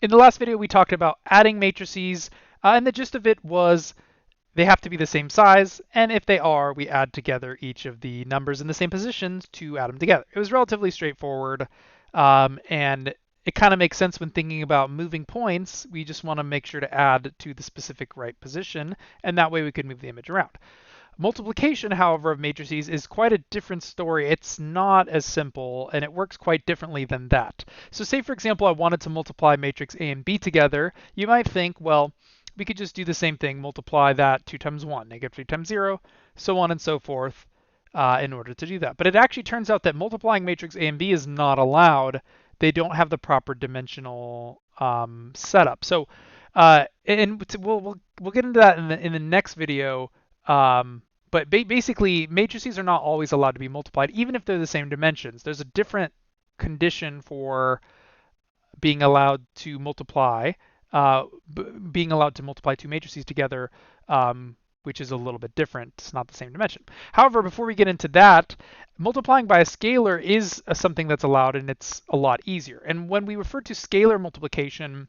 In the last video, we talked about adding matrices, and the gist of it was they have to be the same size, and if they are, we add together each of the numbers in the same positions to add them together. It was relatively straightforward, and it kind of makes sense when thinking about moving points. We just want to make sure to add to the specific right position, and that way we can move the image around. Multiplication, however, of matrices is quite a different story. It's not as simple, and it works quite differently than that. So say, for example, I wanted to multiply matrix A and B together. You might think, well, we could just do the same thing, multiply that 2 times 1, negative 3 times 0, so on and so forth, in order to do that. But it actually turns out that multiplying matrix A and B is not allowed. They don't have the proper dimensional setup. So, and we'll get into that in the next video. But basically, matrices are not always allowed to be multiplied, even if they're the same dimensions. There's a different condition for being allowed to multiply, being allowed to multiply two matrices together, which is a little bit different. It's not the same dimension. However, before we get into that, multiplying by a scalar is something that's allowed, and it's a lot easier. And when we refer to scalar multiplication,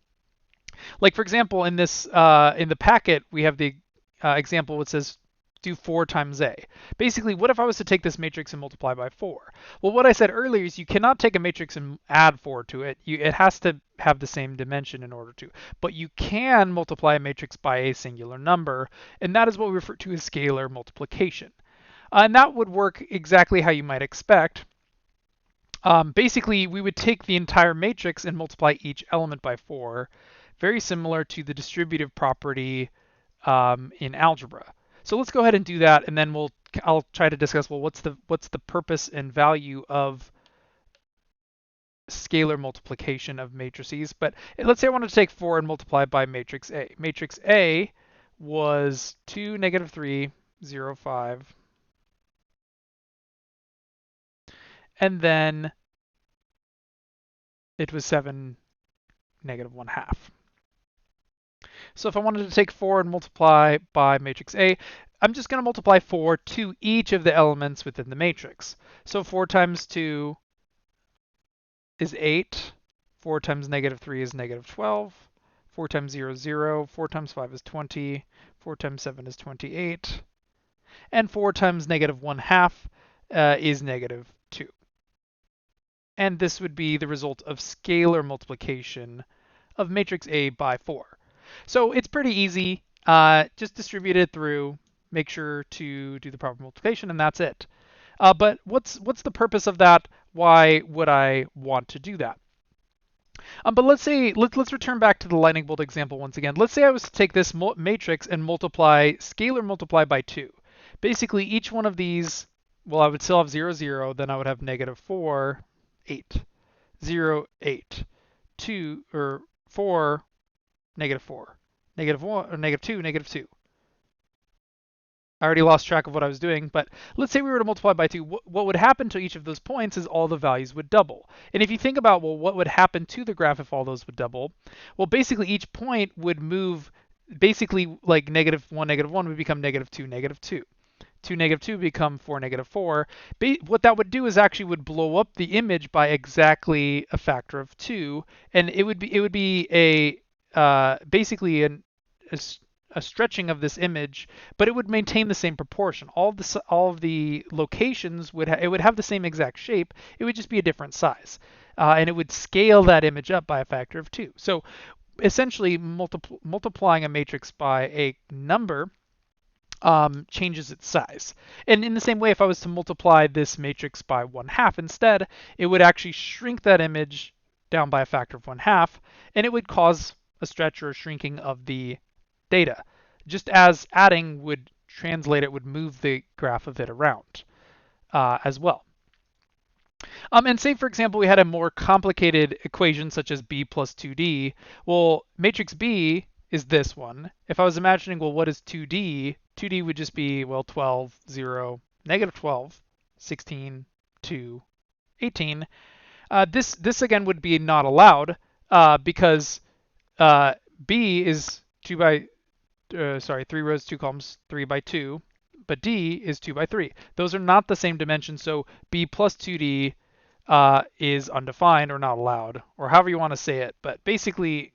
like for example, in this in the packet, we have the example which says do 4 times A. Basically, what if I was to take this matrix and multiply by 4? Well, what I said earlier is you cannot take a matrix and add 4 to it. It has to have the same dimension in order to. But you can multiply a matrix by a singular number, and that is what we refer to as scalar multiplication. And that would work exactly how you might expect. Basically, we would take the entire matrix and multiply each element by 4, very similar to the distributive property in algebra. So let's go ahead and do that, and then I'll try to discuss, well, what's the purpose and value of scalar multiplication of matrices. But let's say I wanted to take 4 and multiply by matrix A. Matrix A was 2, negative 3, 0, 5. And then it was 7, negative 1 half. So if I wanted to take 4 and multiply by matrix A, I'm just going to multiply 4 to each of the elements within the matrix. So 4 times 2 is 8. 4 times negative 3 is negative 12. 4 times 0 is 0. 4 times 5 is 20. 4 times 7 is 28. And 4 times negative 1 half is negative 2. And this would be the result of scalar multiplication of matrix A by 4. So it's pretty easy. Just distribute it through, make sure to do the proper multiplication, and that's it. But what's the purpose of that? Why would I want to do that? But let's return back to the lightning bolt example once again. Let's say I was to take this matrix and scalar multiply by 2. Basically, each one of these, well, I would still have 0, 0. Then I would have negative 4, 8, 0, 8, 2, or 4, negative 4, negative 1, or negative 2, negative 2. I already lost track of what I was doing, but let's say we were to multiply by 2. What would happen to each of those points is all the values would double. And if you think about, well, what would happen to the graph if all those would double? Well, basically each point would move, basically like negative 1 would become negative 2, negative 2. 2, negative 2 become 4, negative 4. What that would do is actually would blow up the image by exactly a factor of 2, and it would be a basically a stretching of this image, but it would maintain the same proportion. All of the locations would have the same exact shape. It would just be a different size, and it would scale that image up by a factor of 2. So essentially, multiplying a matrix by a number changes its size. And in the same way, if I was to multiply this matrix by 1/2 instead, it would actually shrink that image down by a factor of 1/2, and it would cause a stretch or a shrinking of the data, just as adding would translate it, would move the graph of it around as well. And say, for example, we had a more complicated equation such as b plus 2d. Well, matrix B is this one. If I was imagining, well, what is 2d? 2d would just be, well, 12, 0, negative 12, 16, 2, 18. This again would be not allowed because B is 3 rows, 2 columns, 3 by 2, but D is 2 by 3. Those are not the same dimension, so B plus 2D is undefined or not allowed, or however you want to say it. But basically,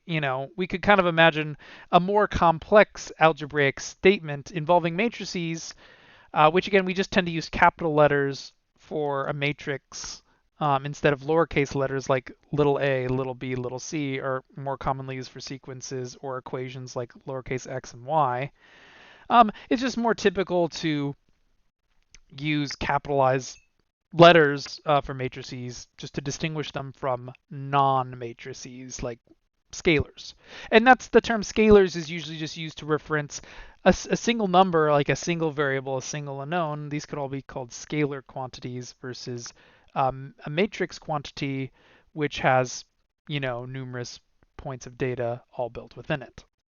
we could kind of imagine a more complex algebraic statement involving matrices, which again, we just tend to use capital letters for a matrix instead of lowercase letters like little a, little b, little c, or more commonly used for sequences or equations like lowercase x and y. It's just more typical to use capitalized letters for matrices just to distinguish them from non-matrices like scalars. And that's the term scalars is usually just used to reference a single number, like a single variable, a single unknown. These could all be called scalar quantities versus a matrix quantity, which has, numerous points of data all built within it.